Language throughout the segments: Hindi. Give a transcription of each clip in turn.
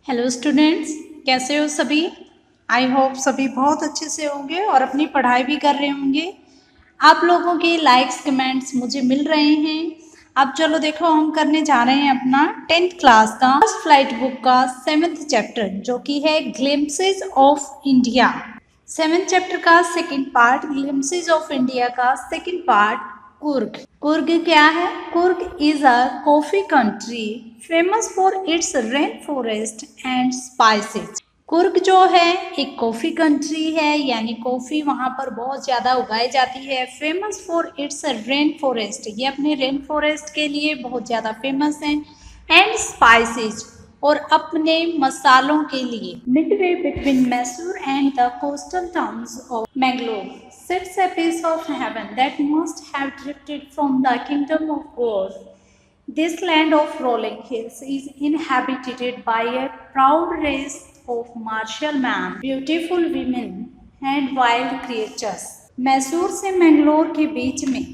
हेलो स्टूडेंट्स, कैसे हो सभी। आई होप सभी बहुत अच्छे से होंगे और अपनी पढ़ाई भी कर रहे होंगे। आप लोगों के लाइक्स कमेंट्स मुझे मिल रहे हैं। अब चलो देखो, हम करने जा रहे हैं अपना 10th क्लास का फर्स्ट फ्लाइट बुक का 7th चैप्टर, जो कि है glimpses of India. 7th chapter का second part, glimpses of India का सेकंड पार्ट, कुर्ग। कुर्ग क्या है? Coorg is a coffee country famous for its rain forest and spices. Coorg जो है एक कॉफी कंट्री है, यानी कॉफी वहां पर बहुत ज्यादा उगाई जाती है। Famous for its rain forest, ये अपने रेन फॉरेस्ट के लिए बहुत ज्यादा फेमस है। एंड स्पाइसेस, और अपने मसालों के लिए। Midway between Mysore and the coastal towns of Mangalore sits a piece of heaven that must have drifted from the kingdom of God. This land of rolling hills is inhabited by a proud race of martial men, beautiful women and wild creatures. Mysore से मैंगलोर के बीच में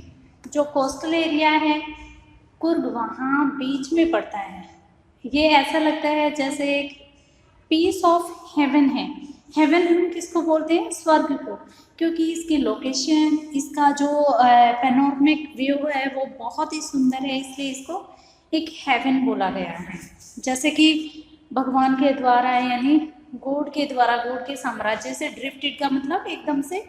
जो कोस्टल एरिया है, कुर्ग वहाँ बीच में पड़ता है। ये ऐसा लगता है जैसे एक पीस ऑफ हेवन है। हेवन हम किसको बोलते हैं? स्वर्ग को, क्योंकि इसकी लोकेशन, इसका जो पैनोरमिक व्यू है वो बहुत ही सुंदर है, इसलिए इसको एक हेवन बोला गया है। जैसे कि भगवान के द्वारा, यानी गॉड के द्वारा, गॉड के साम्राज्य से ड्रिफ्टेड का मतलब एकदम से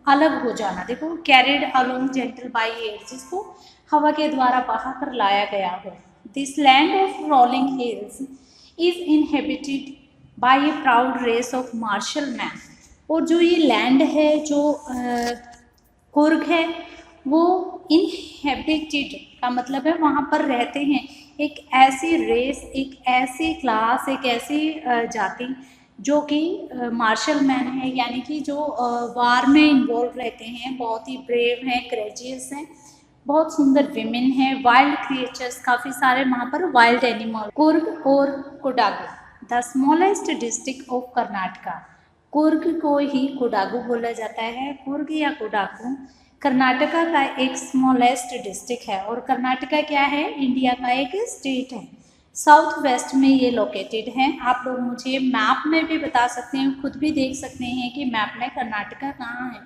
अलग हो जाना। देखो, carried along gentle by air, जिसको हवा के द्वारा बहा कर लाया गया हो। This land of rolling hills is inhabited by a proud race of martial man. और जो ये लैंड है, जो कुर्ग है, वो इनहेबिटेड का मतलब है वहाँ पर रहते हैं एक ऐसी रेस, एक ऐसी क्लास, एक ऐसी जाति जो कि मार्शल मैन है, यानी कि जो वार में इन्वॉल्व रहते हैं, बहुत ही ब्रेव हैं, करेजियस हैं, बहुत सुंदर विमेन है, वाइल्ड क्रिएचर्स, काफ़ी सारे वहाँ पर वाइल्ड एनिमल। कुर्ग और Kodagu, the smallest district of Karnataka. Coorg को ही कोडागु बोला जाता है। कुर्ग या कोडागु कर्नाटका का एक स्मॉलेस्ट डिस्ट्रिक्ट है, और कर्नाटका क्या है? इंडिया का एक स्टेट है। साउथ वेस्ट में ये लोकेटेड है। आप लोग मुझे मैप में भी बता सकते हैं, खुद भी देख सकते हैं कि मैप में कर्नाटका कहाँ है।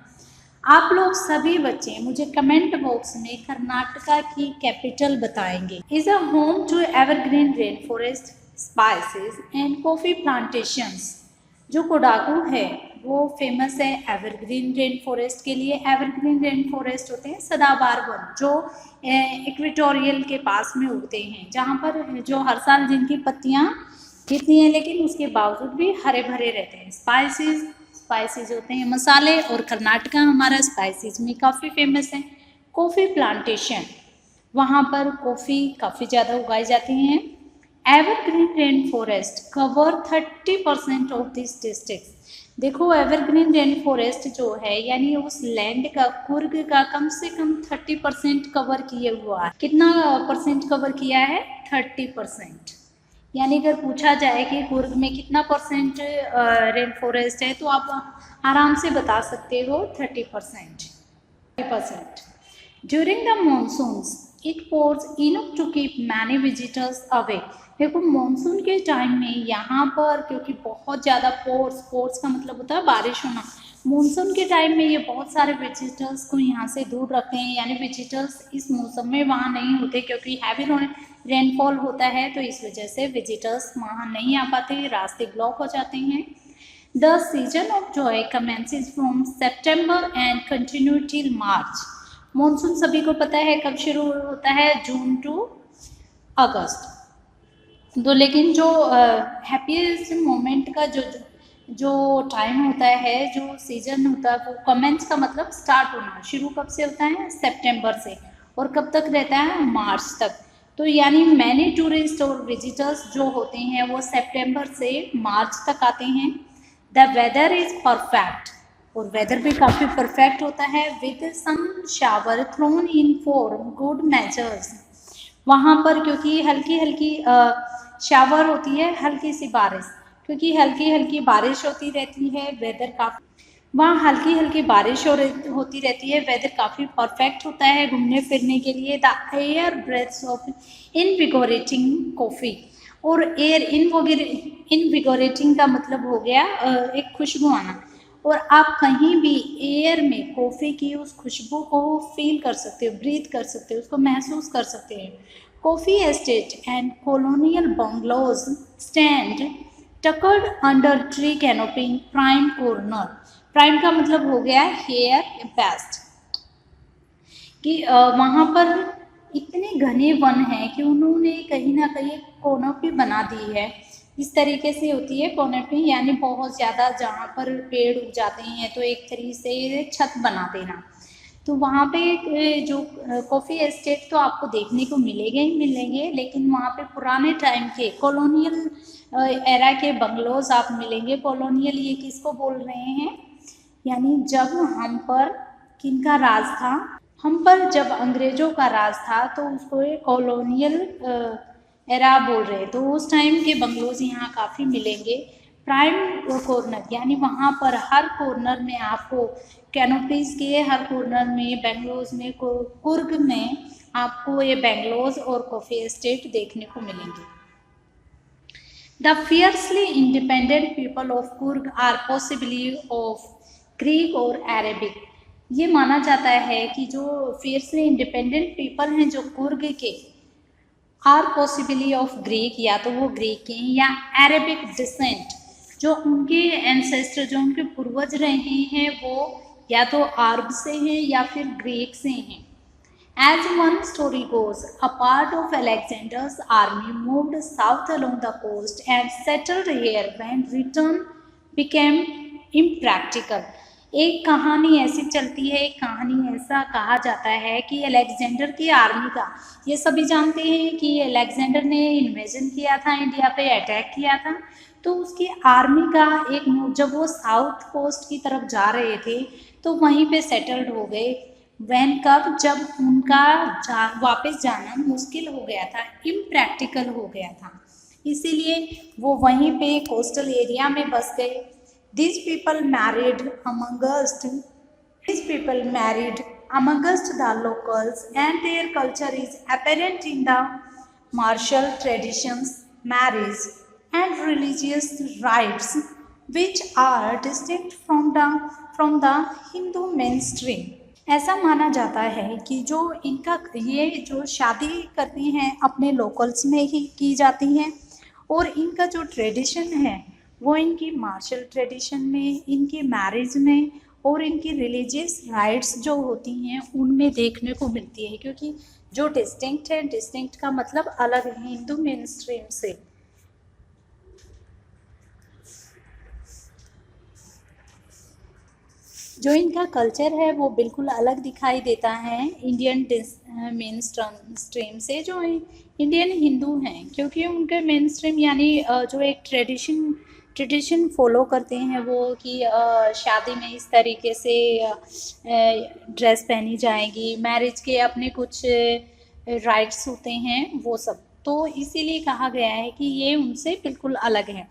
आप लोग सभी बच्चे मुझे कमेंट बॉक्स में कर्नाटका की कैपिटल बताएंगे। Is a home to evergreen rain forest, spices and coffee plantations. जो कोडागु है वो फेमस है एवरग्रीन रेन फॉरेस्ट के लिए। एवरग्रीन रेन फॉरेस्ट होते हैं सदाबहार वन, जो इक्वेटोरियल के पास में उगते हैं, जहाँ पर जो हर साल जिनकी पत्तियाँ गिरती हैं, लेकिन उसके बावजूद भी हरे भरे रहते हैं। स्पाइसेस होते हैं मसाले, और कर्नाटका हमारा स्पाइसेस में काफ़ी फेमस है। कॉफ़ी प्लांटेशन, वहाँ पर कॉफ़ी काफ़ी ज़्यादा उगाई जाती हैं। Evergreen rain forest cover 30% of this district. देखो, एवरग्रीन रेन फॉरेस्ट जो है, यानी उस लैंड का, कुर्ग का कम से कम 30% कवर किए हुआ है। कितना परसेंट कवर किया है? 30%। यानी अगर पूछा जाए कि कुर्ग में कितना परसेंट रेन फॉरेस्ट है, तो आप आराम से बता सकते हो 30%। During the monsoons it pours enough to keep many visitors away. देखो, मानसून के टाइम में यहाँ पर, क्योंकि बहुत ज़्यादा पोर्स का मतलब होता है बारिश होना, मानसून के टाइम में ये बहुत सारे विजिटर्स को यहाँ से दूर रखते हैं। यानी विजिटर्स इस मौसम में वहाँ नहीं होते, क्योंकि हैवी रेनफॉल होता है, तो इस वजह से विजिटर्स वहाँ नहीं आ पाते, रास्ते ब्लॉक हो जाते हैं। The season of Joy commences from September and continue till March. Monsoon सभी को पता है कब शुरू होता है? जून टू अगस्त। तो लेकिन जो हैप्पीएस्ट मोमेंट का जो टाइम होता है, जो सीजन होता है, वो कमेंस का मतलब स्टार्ट होना, शुरू कब से होता है? सितंबर से, और कब तक रहता है? मार्च तक। तो यानी मैनी टूरिस्ट और विजिटर्स जो होते हैं वो सितंबर से मार्च तक आते हैं। द वेदर इज परफेक्ट, और वेदर भी काफ़ी परफेक्ट होता है। With some shower thrown in for good measures. वहाँ पर क्योंकि हल्की हल्की शावर होती है, हल्की सी बारिश, क्योंकि हल्की हल्की बारिश होती रहती है, वेदर काफ़ी, वहाँ हल्की हल्की बारिश होती रहती है, वेदर काफ़ी परफेक्ट होता है घूमने फिरने के लिए। The air breathes of invigorating coffee, और एयर इनविगोरेटिंग का मतलब हो गया एक खुशबू आना। और आप कहीं भी एयर में कॉफ़ी की उस खुशबू को फील कर सकते हो, ब्रीथ कर सकते हो, उसको महसूस कर सकते हैं। Coffee estate and colonial bungalows stand tucked under tree canopy prime corner. Prime का मतलब हो गया हेयर बेस्ट, कि वहाँ पर इतने घने वन हैं कि उन्होंने कहीं ना कहीं कैनोपी बना दी है। इस तरीके से होती है कैनोपी, यानी बहुत ज़्यादा जहाँ पर पेड़ उग जाते हैं तो एक तरीके से छत बना देना। तो वहाँ पे जो कॉफ़ी एस्टेट तो आपको देखने को मिलेंगे ही मिलेंगे, लेकिन वहाँ पे पुराने टाइम के कॉलोनियल एरा के बंगलोज आप मिलेंगे। कॉलोनियल ये किसको बोल रहे हैं, यानी जब हम पर किनका राज था, हम पर जब अंग्रेजों का राज था तो उसको ये कॉलोनियल एरा बोल रहे हैं। तो उस टाइम के बंगलोज यहाँ काफ़ी मिलेंगे। प्राइम कॉर्नर यानी वहाँ पर हर कॉर्नर में आपको कैनोपीज के हर कॉर्नर में बेंगलोज में कुर्ग में आपको ये बेंगलोज और कॉफ़ी एस्टेट देखने को मिलेंगे। The fiercely independent people of Coorg are possibly of Greek और अरेबिक। ये माना जाता है कि जो फियर्सली इंडिपेंडेंट पीपल हैं जो कुर्ग के, आर पॉसिबली ऑफ ग्रीक, या तो वो ग्रीक के हैं या अरेबिक डिसेंट, जो उनके एंसेस्टर जो उनके पूर्वज रहे हैं वो या तो अरब से हैं या फिर ग्रीक से हैं। As one story goes, a part of Alexander's army moved south along the coast and settled here when return became impractical. एक कहानी ऐसी चलती है, एक कहानी ऐसा कहा जाता है कि अलेक्जेंडर की आर्मी का, ये सभी जानते हैं कि अलेक्जेंडर ने इन्वेजन किया था, इंडिया पे अटैक किया था, तो उसकी आर्मी का एक जब वो साउथ कोस्ट की तरफ जा रहे थे तो वहीं पे सेटल्ड हो गए। वैन कब, जब उनका वापस जाना मुश्किल हो गया था, इम्प्रैक्टिकल हो गया था, इसीलिए वो वहीं पे कोस्टल एरिया में बस गए। These people married amongst the locals, and their culture is apparent in the martial traditions, marriage, and religious rites, which are distinct from the Hindu mainstream. ऐसा माना जाता है कि जो इनका ये जो शादी करती हैं अपने लोकल्स में ही की जाती हैं, और इनका जो ट्रेडिशन है वो इनकी मार्शल ट्रेडिशन में, इनकी मैरिज में और इनकी रिलीजियस राइट्स जो होती हैं उनमें देखने को मिलती है। क्योंकि जो डिस्टिंक्ट है, डिस्टिंक्ट का मतलब अलग है हिंदू मेन स्ट्रीम से। जो इनका कल्चर है वो बिल्कुल अलग दिखाई देता है इंडियन मेन स्ट्रीम से, जो इंडियन हिंदू हैं, क्योंकि उनके मेन स्ट्रीम यानी जो एक ट्रेडिशन फॉलो करते हैं वो कि शादी में इस तरीके से ड्रेस पहनी जाएगी, मैरिज के अपने कुछ राइट्स होते हैं वो सब, तो इसीलिए कहा गया है कि ये उनसे बिल्कुल अलग है।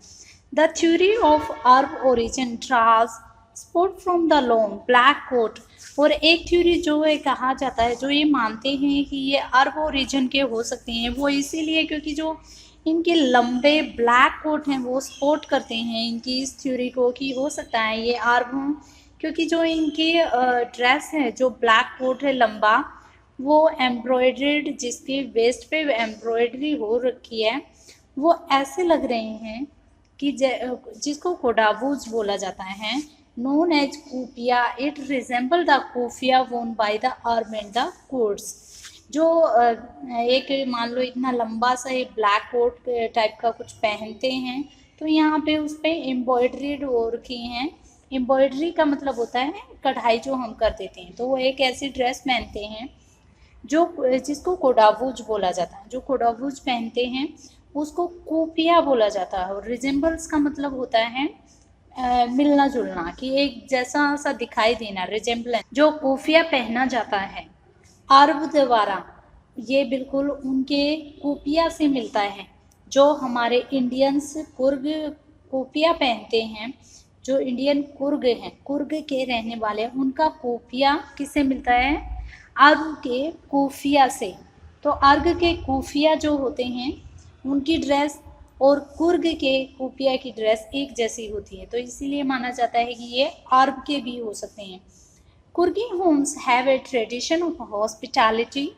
The theory of Arab origin draws support from the long black coat, और एक थ्योरी जो है कहा जाता है, जो ये मानते हैं कि ये अरब ओरिजिन के हो सकते हैं, वो इसीलिए क्योंकि जो इनके लंबे ब्लैक कोट हैं वो सपोर्ट करते हैं इनकी इस थ्योरी को कि हो सकता है ये अरब हों, क्योंकि जो इनकी ड्रेस है, जो ब्लैक कोट है लंबा, वो एम्ब्रॉयड्रीड, जिसके वेस्ट पे एम्ब्रॉयडरी हो रखी है, वो ऐसे लग रहे हैं कि जिसको कोडावूज बोला जाता है, known as keffiyeh. It resemble the keffiyeh worn by the Arab and the Kurds। जो एक मान लो इतना लंबा सा एक ब्लैक कोट टाइप का कुछ पहनते हैं, तो यहाँ पे उस पर एम्ब्रॉयडरी हो रखी हैं। एम्ब्रॉयडरी का मतलब होता है कढ़ाई जो हम कर देते हैं, तो वो एक ऐसी ड्रेस पहनते हैं जो जिसको कोडावूज बोला जाता है। जो कोडावूज पहनते हैं उसको कुफिया बोला जाता है, और रिजेंबल्स का मतलब होता है मिलना जुलना, कि एक जैसा सा दिखाई देना, रिजेंबलेंस। जो कुफिया पहना जाता है अरब द्वारा, ये बिल्कुल उनके कुफिया से मिलता है। जो हमारे इंडियंस कुर्ग कुफिया पहनते हैं, जो इंडियन कुर्ग हैं, कुर्ग के रहने वाले, उनका कुफिया किससे मिलता है? अरब के कुफिया से। तो अर्ग के कुफिया जो होते हैं उनकी ड्रेस और कुर्ग के कुपिया की ड्रेस एक जैसी होती है, तो इसीलिए माना जाता है कि ये अरब के भी हो सकते हैं। Coorgi homes have a tradition of hospitality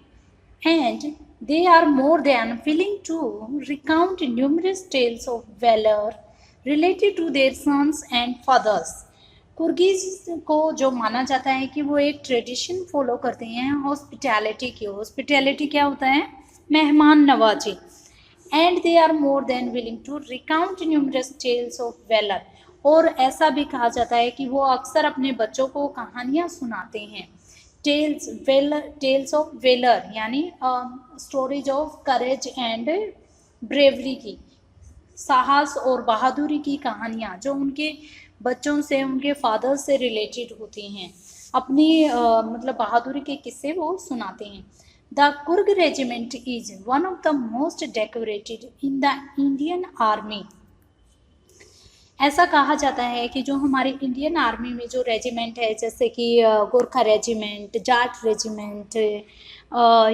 and they are more than willing to recount numerous tales of valor related to their sons and fathers. कुर्गीज को जो माना जाता है कि वो एक ट्रेडिशन फॉलो करते हैं हॉस्पिटैलिटी की। हॉस्पिटैलिटी क्या होता है? मेहमान नवाजी। And they are more than willing to recount numerous tales of valour, और ऐसा भी कहा जाता है कि वो अक्सर अपने बच्चों को कहानियाँ सुनाते हैं। टेल्स ऑफ वेलर यानी stories of courage and bravery की, साहस और बहादुरी की कहानियाँ जो उनके बच्चों से, उनके फादर से रिलेटेड होती हैं। अपनी मतलब बहादुरी के किस्से वो सुनाते हैं। The Coorg regiment is one of the most decorated in the Indian army. ऐसा कहा जाता है कि जो हमारी इंडियन आर्मी में जो रेजिमेंट है, जैसे कि गोरखा रेजिमेंट, जाट रेजिमेंट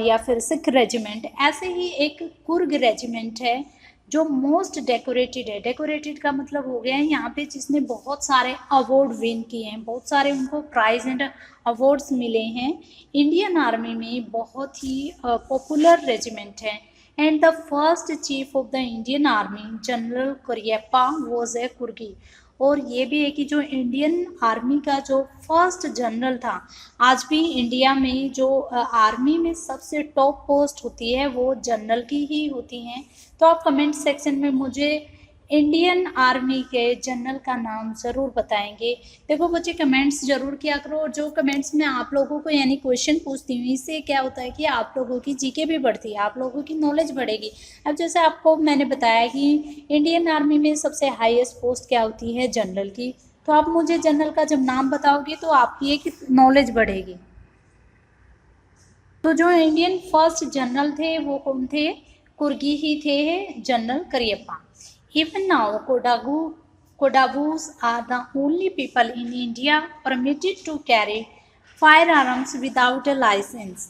या फिर सिख रेजिमेंट, ऐसे ही एक कुर्ग रेजिमेंट है जो मोस्ट डेकोरेटेड है। डेकोरेटेड का मतलब हो गया है यहाँ पे जिसने बहुत सारे अवार्ड विन किए हैं, बहुत सारे उनको प्राइज एंड अवार्ड्स मिले हैं। इंडियन आर्मी में बहुत ही पॉपुलर रेजिमेंट है। And the first chief of the Indian Army, general Cariappa, was a कुर्गी। और ये भी है कि जो इंडियन आर्मी का जो फर्स्ट जनरल था, आज भी इंडिया में जो आर्मी में सबसे टॉप पोस्ट होती है वो जनरल की ही होती हैं। तो आप कमेंट सेक्शन में मुझे इंडियन आर्मी के जनरल का नाम ज़रूर बताएंगे। देखो बच्चे, कमेंट्स ज़रूर किया करो, और जो कमेंट्स में आप लोगों को यानी क्वेश्चन पूछती हूँ, इससे क्या होता है कि आप लोगों की जीके भी बढ़ती है, आप लोगों की नॉलेज बढ़ेगी। अब जैसे आपको मैंने बताया कि इंडियन आर्मी में सबसे हाईएस्ट पोस्ट क्या होती है? जनरल की। तो आप मुझे जनरल का जब नाम बताओगे तो आपकी एक नॉलेज बढ़ेगी। तो जो इंडियन फर्स्ट जनरल थे वो कौन थे? कुर्गी ही थे, general Cariappa. Even now, Kodavus are the only people in India permitted to carry firearms without a license.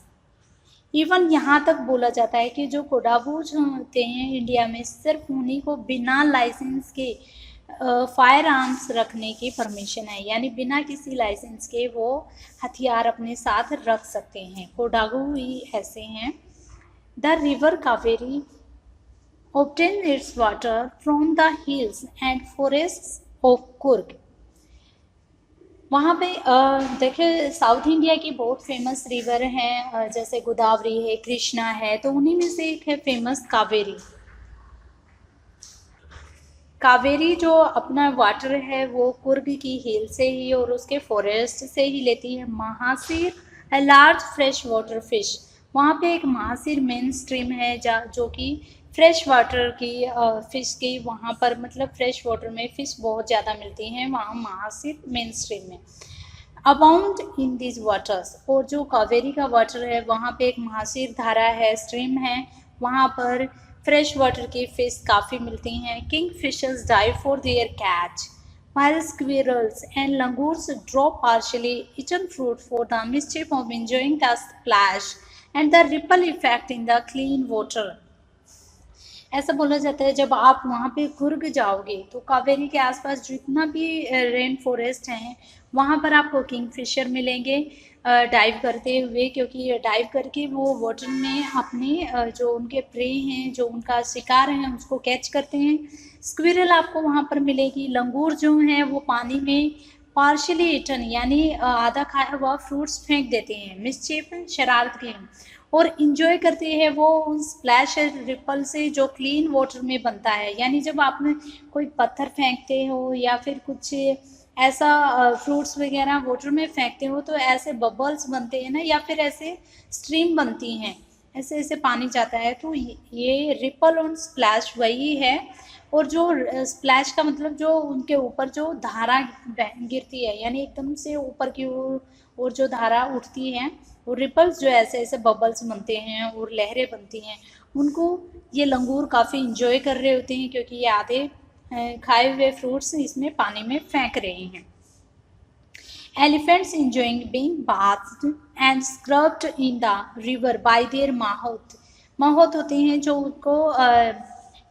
Even यहाँ तक बोला जाता है कि जो कोडावूज होते हैं इंडिया में, सिर्फ उन्हीं को बिना लाइसेंस के फायर आर्म्स रखने की परमिशन है, यानी बिना किसी लाइसेंस के वो हथियार अपने साथ रख सकते हैं। कोडागू ही ऐसे हैं। The river Kaveri obtain its water from the hills and forests of Kurg। वहाँ पे देखिए साउथ इंडिया की बहुत फेमस रिवर हैं, जैसे गोदावरी है, कृष्णा है, तो उन्हीं में से एक है फेमस कावेरी। कावेरी जो अपना वाटर है वो कुर्ग की हिल से ही और उसके फॉरेस्ट से ही लेती है। महासीर है लार्ज फ्रेश वाटर फिश। वहाँ पे एक महासीर मेन स्ट्रीम है जो कि फ्रेश वाटर की फ़िश की, वहाँ पर मतलब फ्रेश वाटर में फ़िश बहुत ज़्यादा मिलती हैं वहाँ महासीर मेन स्ट्रीम में। अबाउंड इन दिस वाटर्स, और जो कावेरी का वाटर है वहाँ पे एक महासीर धारा है, स्ट्रीम है, वहाँ पर फ्रेश वाटर की फ़िश काफ़ी मिलती हैं। Kingfishers dive for their catch, while squirrels and langurs drop partially eaten fruit for the mischief of enjoying the splash and the ripple effect in the clean water। ऐसा बोला जाता है जब आप वहाँ पे कुर्ग जाओगे तो कावेरी के आसपास जितना भी रेन फॉरेस्ट हैं वहाँ पर आपको किंग फिशर मिलेंगे डाइव करते हुए, क्योंकि डाइव करके वो वाटर में अपने जो उनके प्रे हैं, जो उनका शिकार हैं, उसको कैच करते हैं। स्क्विरल आपको वहाँ पर मिलेगी। लंगूर जो हैं वो पानी में पार्शली ईटन यानी आधा खाया हुआ फ्रूट्स फेंक देते हैं, मिसचीफ शरारत के, और इंजॉय करते हैं वो स्प्लैश रिपल से जो क्लीन वाटर में बनता है। यानी जब आप कोई पत्थर फेंकते हो या फिर कुछ ऐसा फ्रूट्स वगैरह वाटर में फेंकते हो तो ऐसे बबल्स बनते हैं ना, या फिर ऐसे स्ट्रीम बनती हैं, ऐसे ऐसे पानी जाता है, तो ये रिपल और स्प्लैश वही है। और जो स्प्लैश का मतलब जो उनके ऊपर जो धारा गिरती है, यानी एकदम से ऊपर की ओर और जो धारा उठती है, और रिपल्स जो ऐसे ऐसे बबल्स बनते हैं और लहरें बनती हैं, उनको ये लंगूर काफ़ी इंजॉय कर रहे होते हैं, क्योंकि ये आधे खाए हुए फ्रूट्स इसमें पानी में फेंक रहे हैं। Elephants enjoying being bathed and scrubbed in the river by their mahout. Mahout होते हैं जो उनको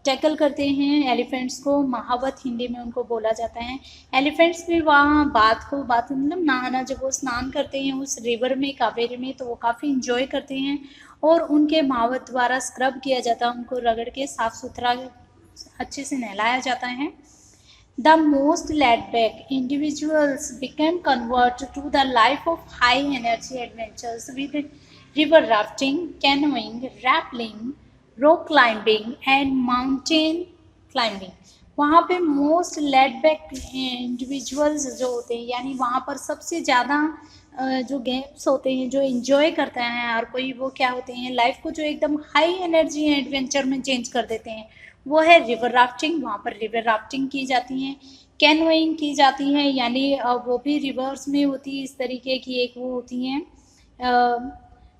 टैकल करते हैं एलिफेंट्स को, महावत हिंदी में उनको बोला जाता है। एलिफेंट्स भी वहाँ बात मतलब नहाना, जब वो स्नान करते हैं उस रिवर में, कावेरी में, तो वो काफ़ी इंजॉय करते हैं और उनके महावत द्वारा स्क्रब किया जाता है, उनको रगड़ के साफ सुथरा अच्छे से नहलाया जाता है। The most laid-back individuals became converted to the life of high-energy adventures with river rafting, canoeing, rappelling, rock climbing and mountain climbing. वहाँ पे मोस्ट लेड बैक इंडिविजुअल्स जो होते हैं, यानी वहाँ पर सबसे ज़्यादा जो गेम्स होते हैं, जो इन्जॉय करते हैं और कोई, वो क्या होते हैं, लाइफ को जो एकदम हाई एनर्जी एडवेंचर में चेंज कर देते हैं, वो है रिवर राफ्टिंग। वहाँ पर रिवर राफ्टिंग की जाती है, कैनोइंग की जाती है, यानी वो भी रिवर्स में होती है इस तरीके की, एक वो होती हैं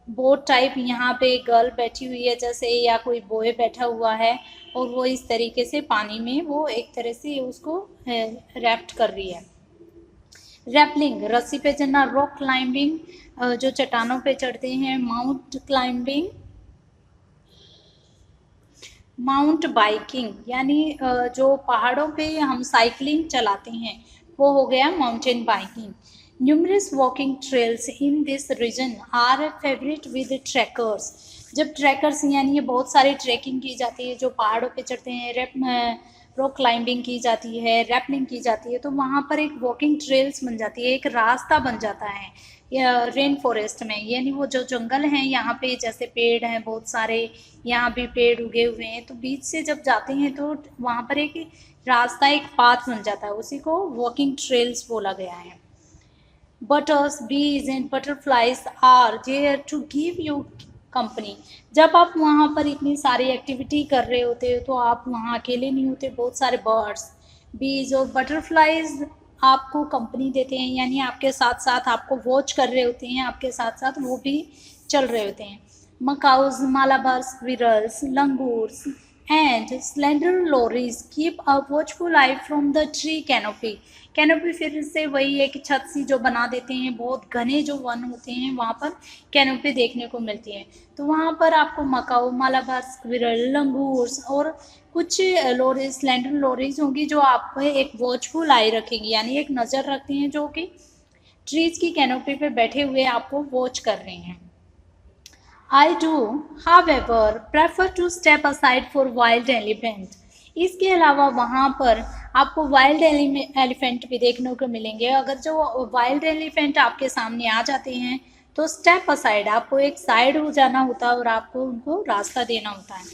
बोट टाइप, यहाँ पे गर्ल बैठी हुई है जैसे, या कोई बॉय बैठा हुआ है और वो इस तरीके से पानी में वो एक तरह से उसको रैफ्ट कर रही है। रैपलिंग रस्सी पे चढ़ना, रॉक क्लाइंबिंग जो चट्टानों पे चढ़ते हैं, माउंट क्लाइंबिंग, माउंट बाइकिंग यानी जो पहाड़ों पे हम साइकिलिंग चलाते हैं वो हो गया mountain biking. Numerous walking trails in this region are favourite with trekkers. जब ट्रैकर्स यानी ये बहुत सारी ट्रैकिंग की जाती है, जो पहाड़ों पे चढ़ते हैं, रॉक क्लाइंबिंग की जाती है, रैपलिंग की जाती है, तो वहाँ पर एक वॉकिंग ट्रेल्स बन जाती है, एक रास्ता बन जाता है रेन फॉरेस्ट में, यानी वो जो जंगल हैं यहाँ पे, जैसे पेड़ हैं बहुत सारे, यहाँ भी पेड़ उगे हुए हैं, तो बीच से जब जाते हैं तो वहाँ पर एक रास्ता, एक पाथ बन जाता है, उसी को वॉकिंग ट्रेल्स बोला गया है। Birds, bees and butterflies are there to give you company. जब आप वहाँ पर इतनी सारी एक्टिविटी कर रहे होते हो तो आप वहाँ अकेले नहीं होते, बहुत सारे बर्ड्स, बीज और बटरफ्लाइज आपको कंपनी देते हैं, यानी आपके साथ साथ आपको वॉच कर रहे होते हैं, आपके साथ साथ वो भी चल रहे होते हैं। Macaques, Malabar squirrels, langurs and slender lorises keep a watchful eye from the tree canopy. Canopy फिर से वही है कि छत सी जो बना देते हैं, बहुत घने जो वन होते हैं वहाँ पर कैनोपी देखने को मिलती है, तो वहाँ पर आपको मकाऊ, मालाबार स्क्विरल, लंगूर्स और कुछ लोरीज, स्लेंडर लोरीज होंगी जो आपको एक वॉचफुल आई रखेंगी, यानी एक नज़र रखती हैं, जो कि ट्रीज की कैनोपी पे बैठे हुए आपको वॉच कर रहे हैं। I do, however, prefer to step aside for wild elephant. इसके अलावा वहाँ पर आपको वाइल्ड एलिफेंट भी देखने को मिलेंगे। अगर जो वाइल्ड एलिफेंट आपके सामने आ जाते हैं तो स्टेप असाइड, आपको एक साइड हो जाना होता है और आपको उनको रास्ता देना होता है।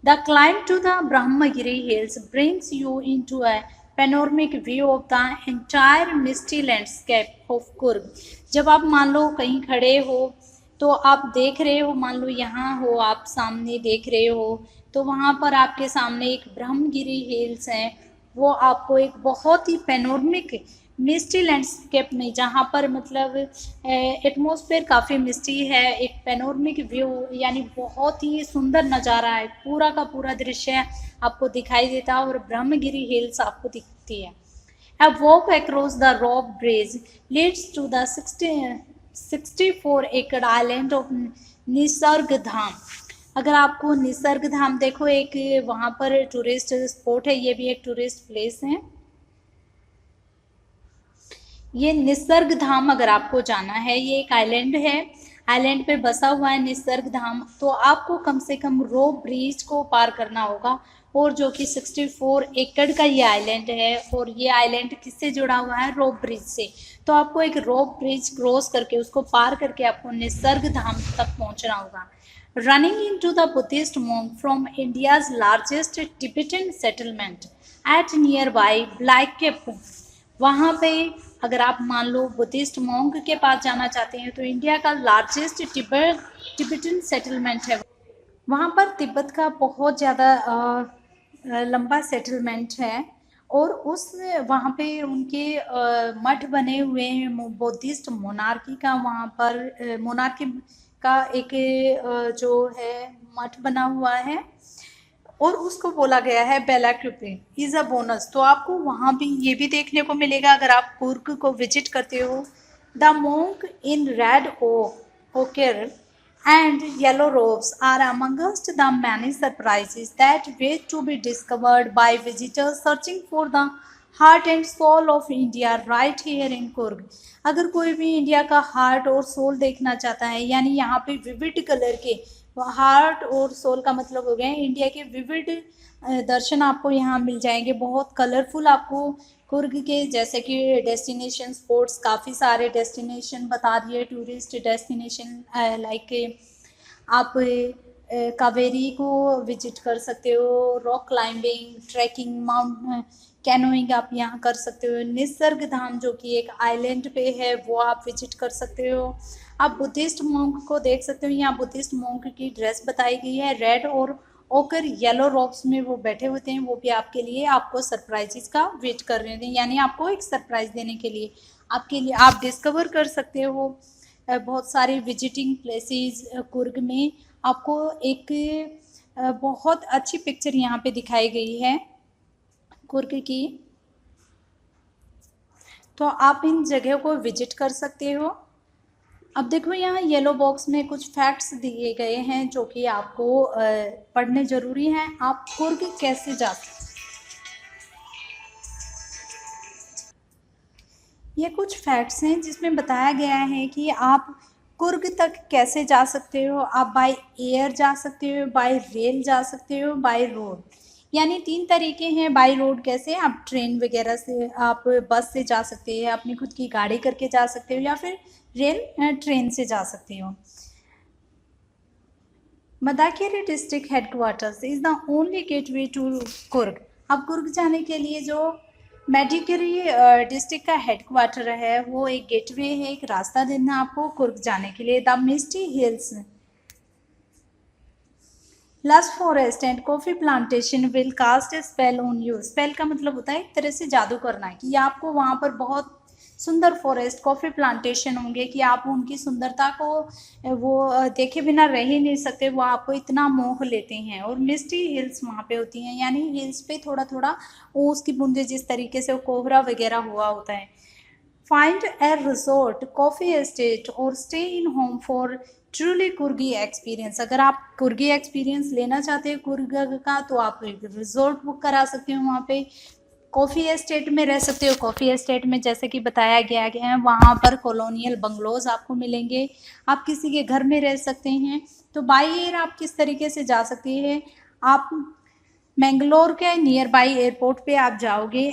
The climb to the Brahmagiri hills brings you into a panoramic view of the entire misty landscape of Coorg. जब आप मान लो कहीं खड़े हो तो आप देख रहे हो, मान लो यहाँ हो, आप सामने देख रहे हो, तो वहाँ पर आपके सामने एक ब्रह्मगिरी हिल्स हैं, वो आपको एक बहुत ही पेनोरमिक मिस्टी लैंडस्केप में, जहाँ पर मतलब एटमॉस्फेयर काफ़ी मिस्टी है, एक पेनोरमिक व्यू यानी बहुत ही सुंदर नज़ारा है, पूरा का पूरा दृश्य आपको दिखाई देता है और ब्रह्मगिरी हिल्स आपको दिखती है। A walk across the rope bridge leads to the 64 एकड़ आइलैंड ऑफ निसर्ग धाम। अगर आपको निसर्ग धाम देखो, एक वहाँ पर टूरिस्ट स्पॉट है, ये भी एक टूरिस्ट प्लेस है, ये निसर्ग धाम अगर आपको जाना है, ये एक आइलैंड है, आइलैंड पे बसा हुआ है निसर्ग धाम, तो आपको कम से कम रोप ब्रिज को पार करना होगा, और जो कि 64 एकड़ का ये आइलैंड है, और ये आइलैंड किससे जुड़ा हुआ है, रोप ब्रिज से, तो आपको एक रोप ब्रिज क्रॉस करके, उसको पार करके आपको निसर्ग धाम तक पहुंचना होगा। Running into the Buddhist monk from India's largest Tibetan settlement at nearby Bylakuppe. वहाँ पे अगर आप मान लो बुद्धिस्ट मॉन्क के पास जाना चाहते हैं तो इंडिया का लार्जेस्ट टिबेटन सेटलमेंट है, वहाँ पर तिब्बत का बहुत ज़्यादा लंबा सेटलमेंट है, और उस वहाँ पे उनके मठ बने हुए हैं, बुद्धिस्ट मोनार्की का, वहाँ पर मोनार्की का एक जो है मठ बना हुआ है, और उसको बोला गया है बेलाक्यूपे इज़ अ बोनस। तो आपको वहाँ भी ये भी देखने को मिलेगा अगर आप कुर्ग को विजिट करते हो। द मोंक इन रेड ओकर and yellow robes are amongst the many surprises that wait to be discovered by visitors searching for the heart and soul of India right here in Coorg. अगर कोई भी इंडिया का हार्ट और सोल देखना चाहता है, यानी यहाँ पे विविड कलर के, हार्ट और सोल का मतलब हो गया इंडिया के विविड दर्शन आपको यहाँ मिल जाएंगे। बहुत कलरफुल आपको कुर्ग के जैसे कि डेस्टिनेशन स्पॉट्स, काफ़ी सारे डेस्टिनेशन बता दिए, टूरिस्ट डेस्टिनेशन लाइक आप कावेरी को विजिट कर सकते हो, rock climbing, trekking, mount canoeing आप यहाँ कर सकते हो। निसर्ग धाम जो कि एक आइलैंड पे है वो आप विजिट कर सकते हो। आप बुद्धिस्ट मॉन्क को देख सकते हो। यहाँ बुद्धिस्ट मॉन्क की ड्रेस बताई गई है, रेड और ओकर येलो रॉब्स में वो बैठे होते हैं। वो भी आपके लिए, आपको सरप्राइजेस का वेट कर रहे हैं, यानी आपको एक सरप्राइज देने के लिए आपके लिए आप डिस्कवर कर सकते हो बहुत सारे विजिटिंग प्लेसेस कुर्ग में। आपको एक बहुत अच्छी पिक्चर यहाँ पे दिखाई गई है कुर्ग की, तो आप इन जगह को विजिट कर सकते हो। अब देखो यहाँ येलो बॉक्स में कुछ फैक्ट्स दिए गए हैं जो कि आपको पढ़ने ज़रूरी हैं। आप कुर्ग कैसे जा सकते, ये कुछ फैक्ट्स हैं जिसमें बताया गया है कि आप कुर्ग तक कैसे जा सकते हो। आप बाय एयर जा सकते हो, बाय रेल जा सकते हो, बाय रोड, यानी 3 तरीके हैं। बाय रोड कैसे, आप ट्रेन वगैरह से, आप बस से जा सकते हैं, अपनी खुद की गाड़ी करके जा सकते हो, या फिर रेल ट्रेन से जा सकते हो। Madikeri district headquarters is the only gateway to Coorg. अब कुर्ग जाने के लिए जो मेडिकेरी डिस्ट्रिक्ट का हेडक्वार्टर है वो एक गेटवे है, एक रास्ता देना आपको कुर्ग जाने के लिए। The misty hills, lush forest and coffee plantation will cast a spell on you. Spell का मतलब होता है एक तरह से जादू करना है, कि आपको वहाँ पर बहुत सुंदर फॉरेस्ट, कॉफ़ी प्लांटेशन होंगे कि आप उनकी सुंदरता को वो देखे बिना रह ही नहीं सकते, वो आपको इतना मोह लेते हैं। और मिस्टी हिल्स वहाँ पे होती हैं, यानी हिल्स पे थोड़ा थोड़ा ओस की बूंदे, जिस तरीके से वो कोहरा वगैरह हुआ होता है। फाइंड ए रिजॉर्ट, कॉफ़ी एस्टेट और stay in home for truly कुर्गी experience. अगर आप कुर्गी एक्सपीरियंस लेना चाहते हैं कुर्ग का, तो आप एक रिजॉर्ट बुक करा सकते हो वहाँ पे। कॉफ़ी एस्टेट में रह सकते हो। कॉफ़ी एस्टेट में जैसे कि बताया गया है वहाँ पर कॉलोनियल बंगलोज आपको मिलेंगे, आप किसी के घर में रह सकते हैं। तो बाई एयर आप किस तरीके से जा सकते हैं, आप मैंगलोर के नियर बाई एयरपोर्ट पे आप जाओगे।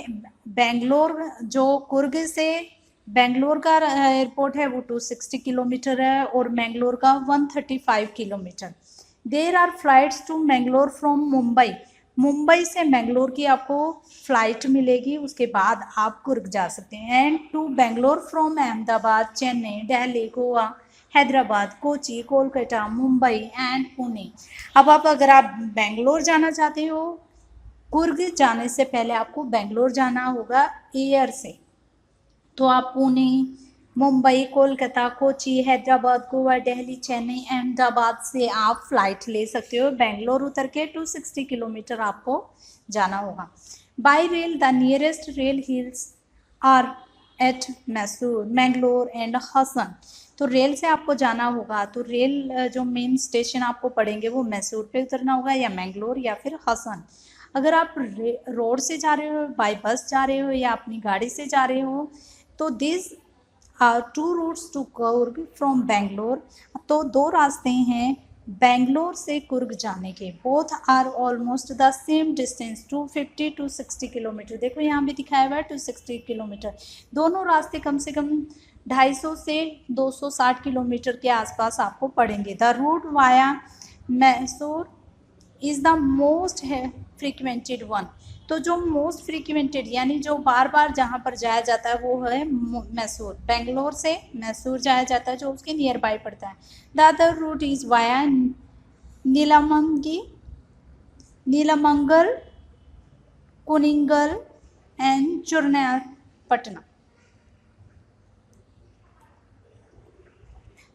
बेंगलोर जो कुर्ग से बेंगलोर का एयरपोर्ट है वो 260 किलोमीटर है और मैंगलोर का 135 kilometre. There are flights to Mangalore from Mumbai. Mumbai से मैंगलोर की आपको फ़्लाइट मिलेगी, उसके बाद आप कुर्ग जा सकते हैं। And to Bangalore from Ahmedabad, Chennai, Delhi, Goa, Hyderabad, Kochi, Kolkata, Mumbai and Pune. अब अगर आप बेंगलोर जाना चाहते हो, कुर्ग जाने से पहले आपको बेंगलोर जाना होगा एयर से, तो आप पुणे, मुंबई, कोलकाता, कोची, हैदराबाद, गोवा, दिल्ली, चेन्नई, अहमदाबाद से आप फ्लाइट ले सकते हो। बेंगलोर उतर के 260 किलोमीटर आपको जाना होगा। By rail, the nearest rail hills are at Mysore, Mangalore and Hassan. तो रेल से आपको जाना होगा, तो रेल जो मेन स्टेशन आपको पड़ेंगे वो मैसूर पे उतरना होगा, या मैंगलोर या फिर हसन। अगर आप रोड से जा रहे हो, बाय बस जा रहे हो, या अपनी गाड़ी से जा रहे हो, तो this are 2 routes to Coorg from Bangalore. तो 2 रास्ते हैं बेंगलोर से कुर्ग जाने के। Both are almost the same distance 250 to 60 kilometre. देखो यहाँ भी दिखाया हुआ है 260 किलोमीटर। दोनों रास्ते कम से कम 250 से 260 किलोमीटर के आसपास आपको पड़ेंगे। The route via Mysore is the most frequented one. तो जो मोस्ट फ्रिक्वेंटेड यानी जो बार बार जहाँ पर जाया जाता है वो है मैसूर। बेंगलोर से मैसूर जाया जाता है जो उसके नियर बाय पड़ता है। The other route is via Nelamangala, Kunigal and Channapatna.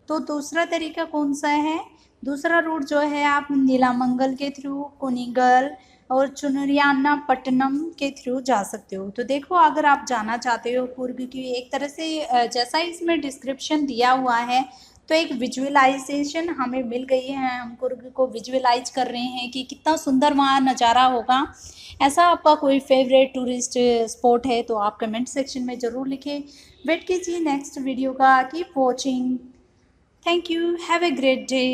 तो दूसरा तरीका कौन सा है, दूसरा रूट जो है आप नीलामंगल के थ्रू, कुनिगल और चुनरियानापट्टनम के थ्रू जा सकते हो। तो देखो अगर आप जाना चाहते हो कुर्ग की, एक तरह से जैसा इसमें डिस्क्रिप्शन दिया हुआ है तो एक विजुअलाइजेशन हमें मिल गई है, हम को विजुअलाइज कर रहे हैं कि कितना सुंदर वहाँ नज़ारा होगा। ऐसा आपका कोई फेवरेट टूरिस्ट स्पॉट है तो आप कमेंट सेक्शन में ज़रूर लिखें। वेट कीजिए नेक्स्ट वीडियो का। Keep watching. Thank you. Have a great day.